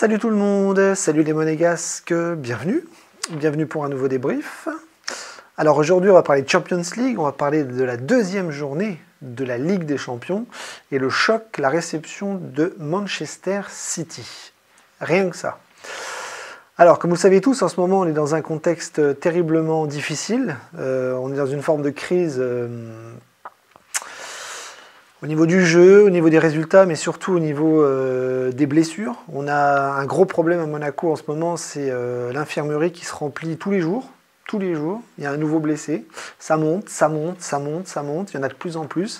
Salut tout le monde, salut les monégasques, bienvenue. Bienvenue pour un nouveau débrief. Alors aujourd'hui on va parler de Champions League, on va parler de la deuxième journée de la Ligue des Champions et le choc, la réception de Manchester City. Rien que ça. Alors comme vous le savez tous, en ce moment on est dans un contexte terriblement difficile, on est dans une forme de crise au niveau du jeu, au niveau des résultats, mais surtout au niveau des blessures. On a un gros problème à Monaco en ce moment, c'est l'infirmerie qui se remplit tous les jours. Tous les jours, il y a un nouveau blessé. Ça monte, ça monte, ça monte, ça monte. Il y en a de plus en plus.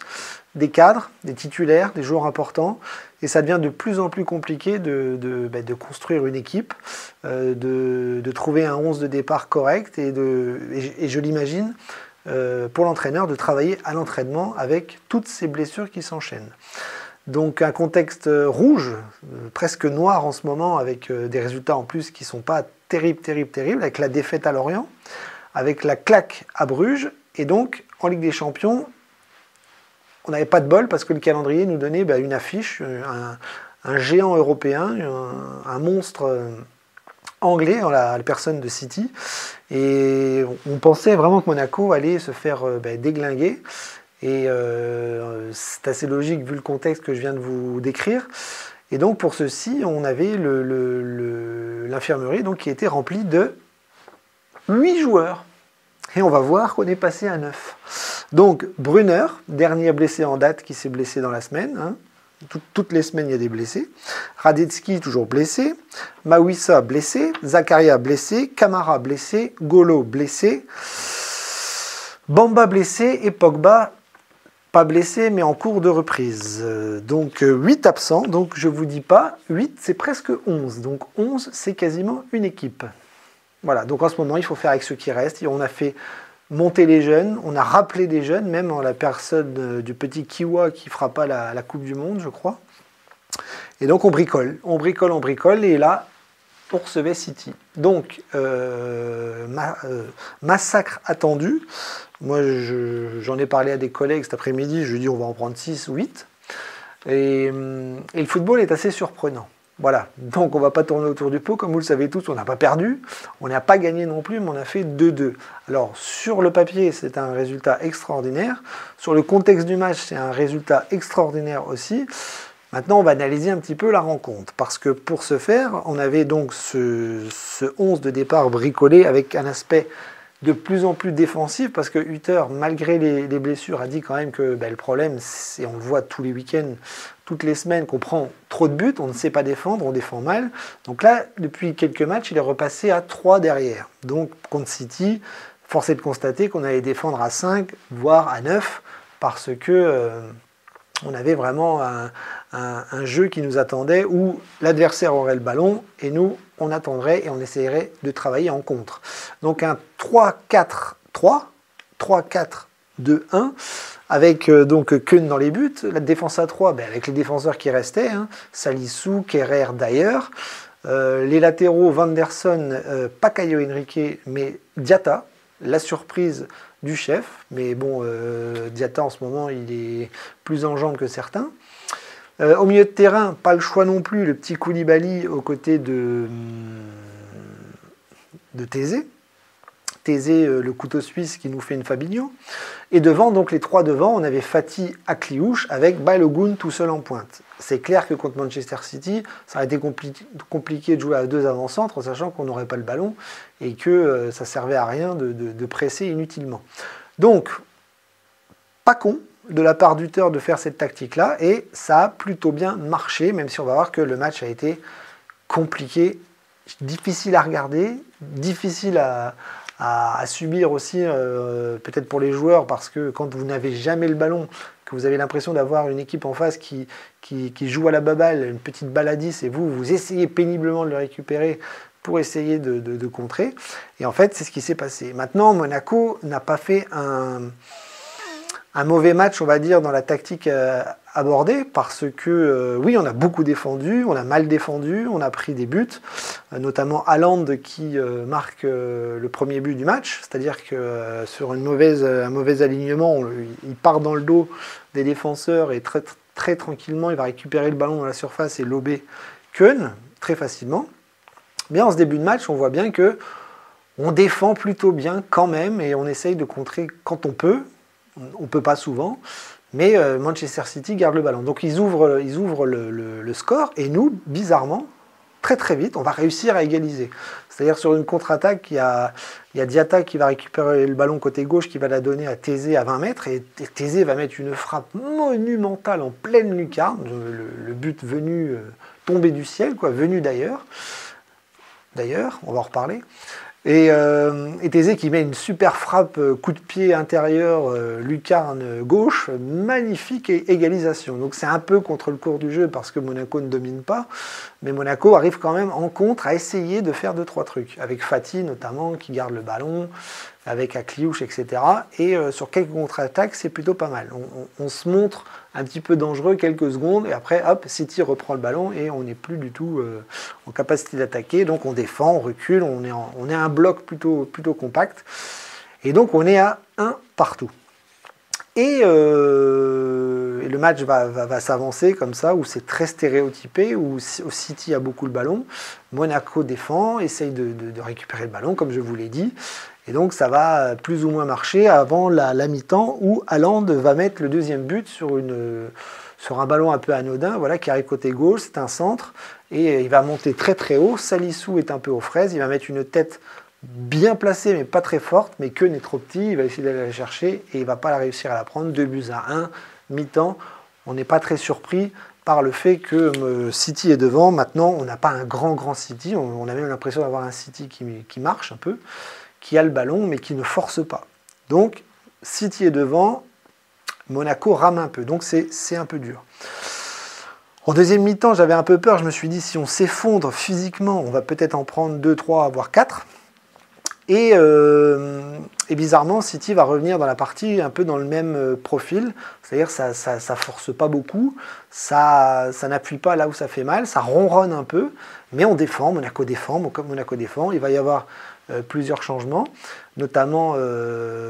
Des cadres, des titulaires, des joueurs importants. Et ça devient de plus en plus compliqué de construire une équipe, de trouver un 11 de départ correct et je l'imagine, pour l'entraîneur de travailler à l'entraînement avec toutes ces blessures qui s'enchaînent. Donc un contexte rouge, presque noir en ce moment, avec des résultats en plus qui ne sont pas terribles, avec la défaite à Lorient, avec la claque à Bruges, et donc en Ligue des Champions, on n'avait pas de bol parce que le calendrier nous donnait une affiche, un géant européen, un monstre anglais, en la personne de City, et on pensait vraiment que Monaco allait se faire déglinguer, et c'est assez logique vu le contexte que je viens de vous décrire. Et donc pour ceci, on avait l'infirmerie qui était remplie de 8 joueurs. Et on va voir qu'on est passé à 9. Donc Brunner, dernier blessé en date qui s'est blessé dans la semaine, hein. Toutes les semaines, il y a des blessés. Radetzky, toujours blessé. Mawissa, blessé. Zakaria, blessé. Kamara, blessé. Golo, blessé. Bamba, blessé. Et Pogba, pas blessé, mais en cours de reprise. Donc 8 absents. Donc je ne vous dis pas, 8, c'est presque 11. Donc 11, c'est quasiment une équipe. Voilà, donc en ce moment, il faut faire avec ce qui reste. Et on a fait monter les jeunes, on a rappelé des jeunes, même en la personne du petit Kiwa qui ne fera pas la Coupe du Monde, je crois. Et donc on bricole, et là, on recevait City. Donc, massacre attendu. Moi, j'en ai parlé à des collègues cet après-midi, je lui ai dit on va en prendre 6 ou 8. Et le football est assez surprenant. Voilà, donc on ne va pas tourner autour du pot, comme vous le savez tous, on n'a pas perdu, on n'a pas gagné non plus, mais on a fait 2-2. Alors sur le papier, c'est un résultat extraordinaire, sur le contexte du match, c'est un résultat extraordinaire aussi. Maintenant, on va analyser un petit peu la rencontre, parce que pour ce faire, on avait donc ce 11 de départ bricolé avec un aspect de plus en plus défensif, parce que Hutter, malgré les blessures, a dit quand même que le problème, c'est, on le voit tous les week-ends, toutes les semaines, qu'on prend trop de buts, on ne sait pas défendre, on défend mal. Donc là, depuis quelques matchs, il est repassé à 3 derrière. Donc contre City, force est de constater qu'on allait défendre à 5, voire à 9, parce que on avait vraiment un jeu qui nous attendait où l'adversaire aurait le ballon et nous, on attendrait et on essayerait de travailler en contre. Donc un 3-4-3, 3-4-2-1, avec donc Keun dans les buts, la défense à 3, avec les défenseurs qui restaient, hein, Salisu, Kerrer d'ailleurs, les latéraux, Vanderson, pas Caio Henrique, mais Diatta, la surprise du chef, mais bon, Diatta en ce moment, il est plus en jambes que certains. Au milieu de terrain, pas le choix non plus, le petit Koulibaly aux côtés de Thésée. Thésée, le couteau suisse qui nous fait une Fabinho. Et devant, donc les 3 devant, on avait Fati Akliouche avec Balogun tout seul en pointe. C'est clair que contre Manchester City, ça aurait été compliqué de jouer à 2 avant-centres, sachant qu'on n'aurait pas le ballon et que ça servait à rien de presser inutilement. Donc, pas con de la part d'Hutter de faire cette tactique-là, et ça a plutôt bien marché, même si on va voir que le match a été compliqué, difficile à regarder, difficile à subir aussi, peut-être pour les joueurs, parce que quand vous n'avez jamais le ballon, que vous avez l'impression d'avoir une équipe en face qui joue à la baballe, une petite balle à 10, et vous essayez péniblement de le récupérer pour essayer de contrer. Et en fait, c'est ce qui s'est passé. Maintenant, Monaco n'a pas fait un mauvais match, on va dire, dans la tactique abordée, parce que oui, on a beaucoup défendu, on a mal défendu, on a pris des buts, notamment Haaland qui marque le premier but du match, c'est-à-dire que sur un mauvais alignement, il part dans le dos des défenseurs et très tranquillement, il va récupérer le ballon dans la surface et lober Keun. très facilement. Mais en ce début de match, on voit bien que on défend plutôt bien quand même et on essaye de contrer quand on peut. On ne peut pas souvent, mais Manchester City garde le ballon. Donc ils ouvrent le score et nous, bizarrement, très très vite, on va réussir à égaliser. C'est-à-dire sur une contre-attaque, il y a Diatta qui va récupérer le ballon côté gauche, qui va la donner à Thésée à 20 mètres, et Thésée va mettre une frappe monumentale en pleine lucarne, le but venu tomber du ciel, quoi, venu d'ailleurs. D'ailleurs, on va en reparler. Et Thésée qui met une super frappe, coup de pied intérieur, lucarne gauche, magnifique égalisation. Donc c'est un peu contre le cours du jeu parce que Monaco ne domine pas, mais Monaco arrive quand même en contre à essayer de faire 2-3 trucs, avec Fati notamment qui garde le ballon, avec Akliouche, etc. Et sur quelques contre-attaques, c'est plutôt pas mal. On se montre un petit peu dangereux quelques secondes, et après, hop, City reprend le ballon et on n'est plus du tout en capacité d'attaquer. Donc on défend, on recule, on est un bloc plutôt compact. Et donc on est à 1 partout. Et le match va s'avancer comme ça, où c'est très stéréotypé, où City a beaucoup le ballon, Monaco défend, essaye de récupérer le ballon, comme je vous l'ai dit. Et donc ça va plus ou moins marcher avant la mi-temps où Haaland va mettre le deuxième but sur un ballon un peu anodin, voilà, qui arrive côté gauche, c'est un centre, et il va monter très très haut. Salissou est un peu aux fraises, il va mettre une tête bien placée mais pas très forte, mais Keun est trop petit, il va essayer d'aller la chercher et il ne va pas la réussir à la prendre. 2-1, mi-temps, on n'est pas très surpris par le fait que City est devant. Maintenant, on n'a pas un grand City, on a même l'impression d'avoir un City qui marche un peu, qui a le ballon mais qui ne force pas. Donc City est devant, Monaco rame un peu, donc c'est un peu dur. En deuxième mi-temps, j'avais un peu peur, je me suis dit si on s'effondre physiquement, on va peut-être en prendre 2, 3, voire 4. Et bizarrement, City va revenir dans la partie un peu dans le même profil, c'est-à-dire ça force pas beaucoup, ça n'appuie pas là où ça fait mal, ça ronronne un peu, mais on défend, Monaco défend, il va y avoir plusieurs changements, notamment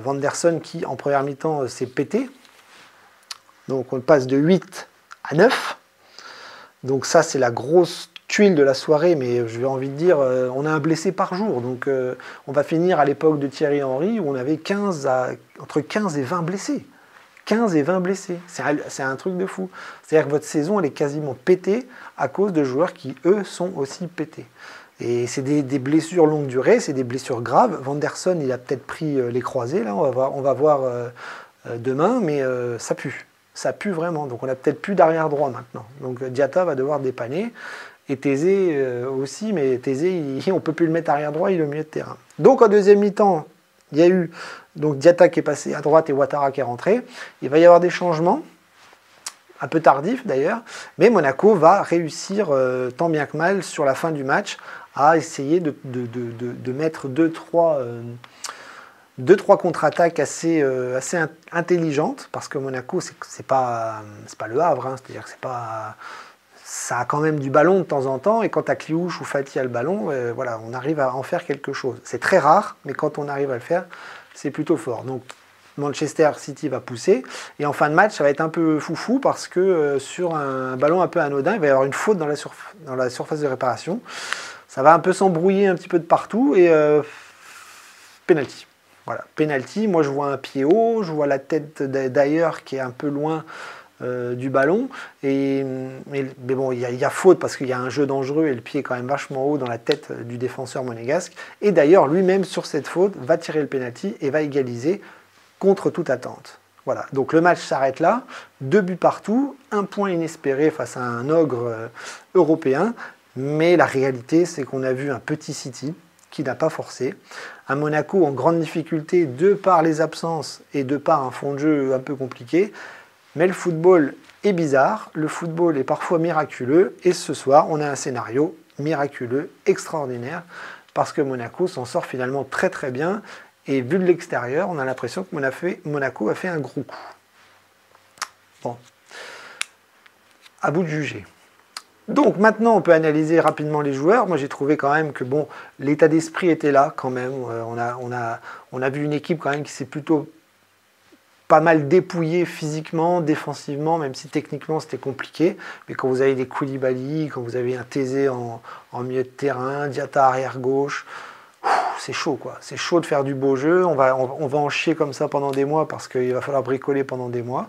Vanderson qui en première mi-temps s'est pété, donc on passe de 8 à 9, donc ça c'est la grosse tuile de la soirée, mais j'ai envie de dire, on a un blessé par jour, donc on va finir à l'époque de Thierry Henry où on avait entre 15 et 20 blessés. 15 et 20 blessés, c'est un truc de fou. C'est-à-dire que votre saison, elle est quasiment pétée à cause de joueurs qui, eux, sont aussi pétés. Et c'est des blessures longue durée, c'est des blessures graves. Vanderson, il a peut-être pris les croisés, là, on va voir demain, mais ça pue. Ça pue vraiment, donc on n'a peut-être plus d'arrière droit maintenant. Donc Diatta va devoir dépanner. Et Thésée aussi, mais Thésée, on ne peut plus le mettre arrière droit, il est au milieu de terrain. Donc en deuxième mi-temps, il y a eu donc Diatta qui est passé à droite et Ouattara qui est rentré. Il va y avoir des changements, un peu tardifs d'ailleurs, mais Monaco va réussir tant bien que mal sur la fin du match à essayer de mettre 2-3 contre-attaques assez intelligentes, parce que Monaco, c'est pas le Havre, hein, c'est-à-dire que c'est pas... Ça a quand même du ballon de temps en temps, et quand Akliouche ou Fati a le ballon, voilà, on arrive à en faire quelque chose. C'est très rare, mais quand on arrive à le faire, c'est plutôt fort. Donc Manchester City va pousser, et en fin de match, ça va être un peu foufou, parce que sur un ballon un peu anodin, il va y avoir une faute dans la surface de réparation. Ça va un peu s'embrouiller un petit peu de partout, et penalty. Voilà, penalty. Moi, je vois un pied haut, je vois la tête d'ailleurs qui est un peu loin du ballon, mais bon, il y a faute parce qu'il y a un jeu dangereux et le pied est quand même vachement haut dans la tête du défenseur monégasque, et d'ailleurs lui-même sur cette faute va tirer le penalty et va égaliser contre toute attente. Voilà, donc le match s'arrête là, 2 buts partout, un point inespéré face à un ogre européen, mais la réalité c'est qu'on a vu un petit City qui n'a pas forcé, un Monaco en grande difficulté de par les absences et de par un fond de jeu un peu compliqué. Mais le football est bizarre, le football est parfois miraculeux, et ce soir, on a un scénario miraculeux, extraordinaire, parce que Monaco s'en sort finalement très très bien, et vu de l'extérieur, on a l'impression que Monaco a fait un gros coup. Bon, à vous de juger. Donc maintenant, on peut analyser rapidement les joueurs. Moi, j'ai trouvé quand même que bon, l'état d'esprit était là quand même. On a vu une équipe quand même qui s'est plutôt pas mal dépouillé physiquement, défensivement, même si techniquement c'était compliqué. Mais quand vous avez des Koulibaly, quand vous avez un Thésée en milieu de terrain, Diatta arrière gauche, c'est chaud quoi. C'est chaud de faire du beau jeu. On va en chier comme ça pendant des mois parce qu'il va falloir bricoler pendant des mois.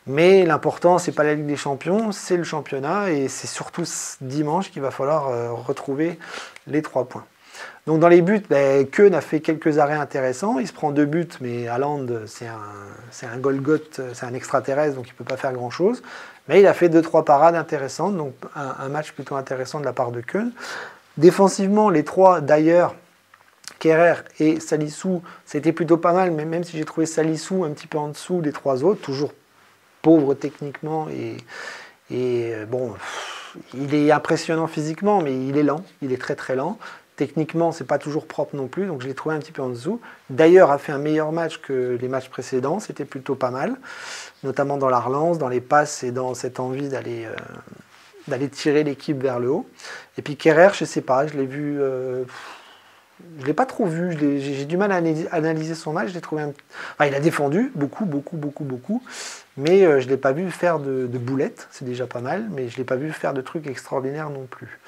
Mais l'important, c'est pas la Ligue des Champions, c'est le championnat et c'est surtout dimanche qu'il va falloir retrouver les 3 points. Donc dans les buts, Keun a fait quelques arrêts intéressants. Il se prend 2 buts, mais Haaland, c'est un Golgoth, c'est un extraterrestre, donc il ne peut pas faire grand-chose. Mais il a fait 2-3 parades intéressantes, donc un match plutôt intéressant de la part de Keun. Défensivement, les 3 d'ailleurs, Kerrer et Salissou, c'était plutôt pas mal, mais même si j'ai trouvé Salissou un petit peu en dessous des 3 autres, toujours pauvre techniquement et bon, il est impressionnant physiquement, mais il est lent, il est très très lent. Techniquement, c'est pas toujours propre non plus, donc je l'ai trouvé un petit peu en dessous. D'ailleurs, a fait un meilleur match que les matchs précédents, c'était plutôt pas mal, notamment dans la relance, dans les passes et dans cette envie d'aller tirer l'équipe vers le haut. Et puis Kerrer, je sais pas, je l'ai vu, je l'ai pas trop vu, j'ai du mal à analyser son match. Je l'ai trouvé enfin, il a défendu beaucoup, mais je l'ai pas vu faire de boulettes, c'est déjà pas mal, mais je l'ai pas vu faire de trucs extraordinaires non plus.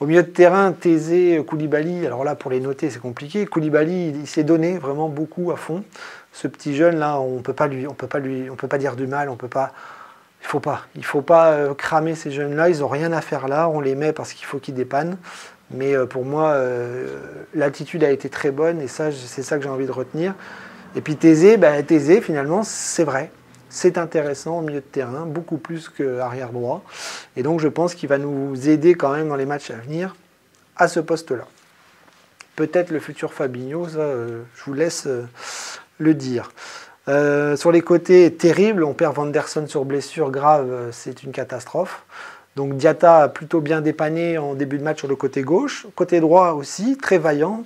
Au milieu de terrain, Thésée, Koulibaly, alors là pour les noter c'est compliqué. Koulibaly, il s'est donné vraiment beaucoup à fond. Ce petit jeune là, on peut pas dire du mal, il faut pas cramer ces jeunes là, ils n'ont rien à faire là, on les met parce qu'il faut qu'ils dépannent. Mais pour moi, l'attitude a été très bonne et ça, c'est ça que j'ai envie de retenir. Et puis Thésée, finalement, c'est vrai. C'est intéressant au milieu de terrain, beaucoup plus qu'arrière droit. Et donc je pense qu'il va nous aider quand même dans les matchs à venir à ce poste-là. Peut-être le futur Fabinho, ça je vous laisse le dire. Sur les côtés, terrible, on perd Vanderson sur blessure grave, c'est une catastrophe. Donc Diatta a plutôt bien dépanné en début de match sur le côté gauche. Côté droit aussi, très vaillant,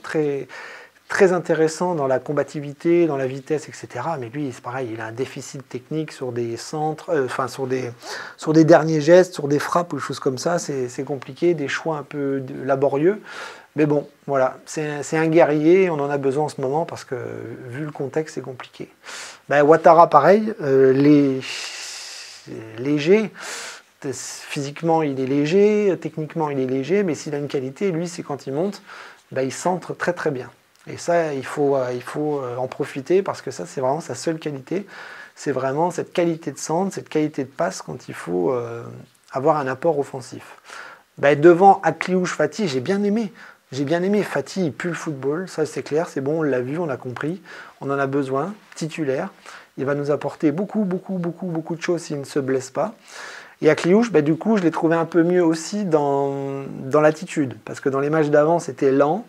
très intéressant dans la combativité, dans la vitesse, etc. Mais lui, c'est pareil, il a un déficit technique sur des centres, sur des derniers gestes, sur des frappes ou des choses comme ça. C'est compliqué, des choix un peu laborieux. Mais bon, voilà, c'est un guerrier, on en a besoin en ce moment parce que, vu le contexte, c'est compliqué. Ouattara, pareil, léger. Physiquement, il est léger, techniquement, il est léger, mais s'il a une qualité, lui, c'est quand il monte, il centre très très bien. Et ça, il faut en profiter parce que ça, c'est vraiment sa seule qualité. C'est vraiment cette qualité de centre, cette qualité de passe quand il faut avoir un apport offensif. Devant Akliouche, Fati, j'ai bien aimé. Fati, il pue le football, ça c'est clair, c'est bon, on l'a vu, on a compris. On en a besoin, titulaire. Il va nous apporter beaucoup de choses s'il ne se blesse pas. Et Akliouche, du coup, je l'ai trouvé un peu mieux aussi dans l'attitude. Parce que dans les matchs d'avant, c'était lent.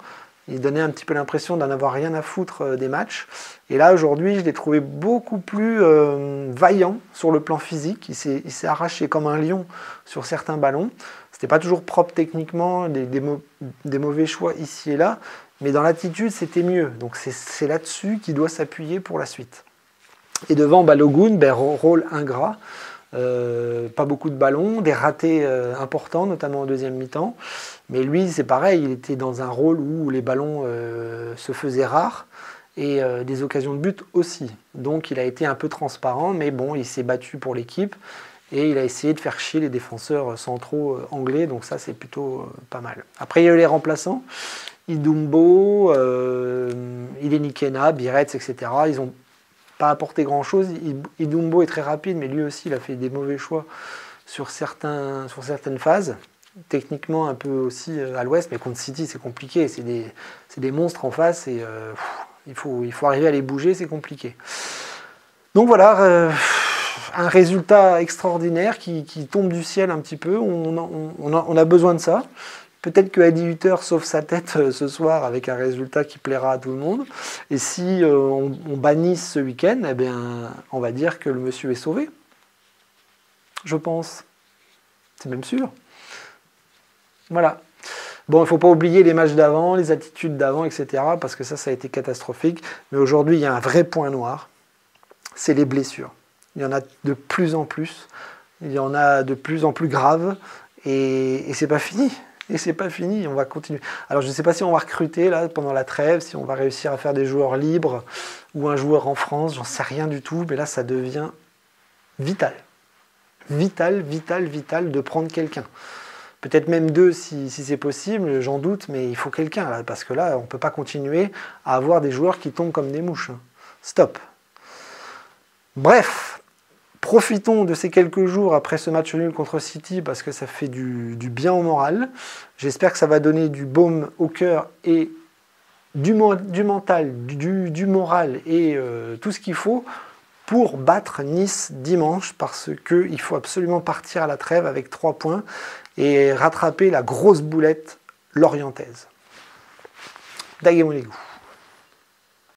Il donnait un petit peu l'impression d'en avoir rien à foutre des matchs. Et là, aujourd'hui, je l'ai trouvé beaucoup plus vaillant sur le plan physique. Il s'est arraché comme un lion sur certains ballons. C'était pas toujours propre techniquement, des mauvais choix ici et là. Mais dans l'attitude, c'était mieux. Donc c'est là-dessus qu'il doit s'appuyer pour la suite. Et devant Balogun, rôle ingrat. Pas beaucoup de ballons, des ratés importants, notamment en deuxième mi-temps. Mais lui, c'est pareil, il était dans un rôle où les ballons se faisaient rares et des occasions de but aussi. Donc il a été un peu transparent, mais bon, il s'est battu pour l'équipe et il a essayé de faire chier les défenseurs centraux anglais, donc ça c'est plutôt pas mal. Après il y a eu les remplaçants, Idumbo, Ilenikena, Biretz, etc. Ils ont pas apporté grand chose. Idumbo est très rapide, mais lui aussi il a fait des mauvais choix sur certaines phases. Techniquement un peu aussi à l'ouest, mais contre City c'est compliqué, c'est des monstres en face et il faut arriver à les bouger, c'est compliqué. Donc voilà, un résultat extraordinaire qui tombe du ciel un petit peu, on a besoin de ça. Peut-être que Adi Hutter sauve sa tête ce soir avec un résultat qui plaira à tout le monde. Et si on bannit ce week-end, eh bien, on va dire que le monsieur est sauvé. Je pense. C'est même sûr. Voilà. Bon, il ne faut pas oublier les matchs d'avant, les attitudes d'avant, etc. Parce que ça a été catastrophique. Mais aujourd'hui, il y a un vrai point noir. C'est les blessures. Il y en a de plus en plus. Il y en a de plus en plus graves. Et c'est pas fini. Et c'est pas fini, on va continuer. Alors je ne sais pas si on va recruter là pendant la trêve, si on va réussir à faire des joueurs libres ou un joueur en France, j'en sais rien du tout, mais là ça devient vital. Vital de prendre quelqu'un. Peut-être même deux si c'est possible, j'en doute, mais il faut quelqu'un là, parce que là on ne peut pas continuer à avoir des joueurs qui tombent comme des mouches. Stop. Bref. Profitons de ces quelques jours après ce match nul contre City parce que ça fait du bien au moral. J'espère que ça va donner du baume au cœur et du mental, du moral et tout ce qu'il faut pour battre Nice dimanche parce qu'il faut absolument partir à la trêve avec 3 points et rattraper la grosse boulette lorientaise. Daguemolegou.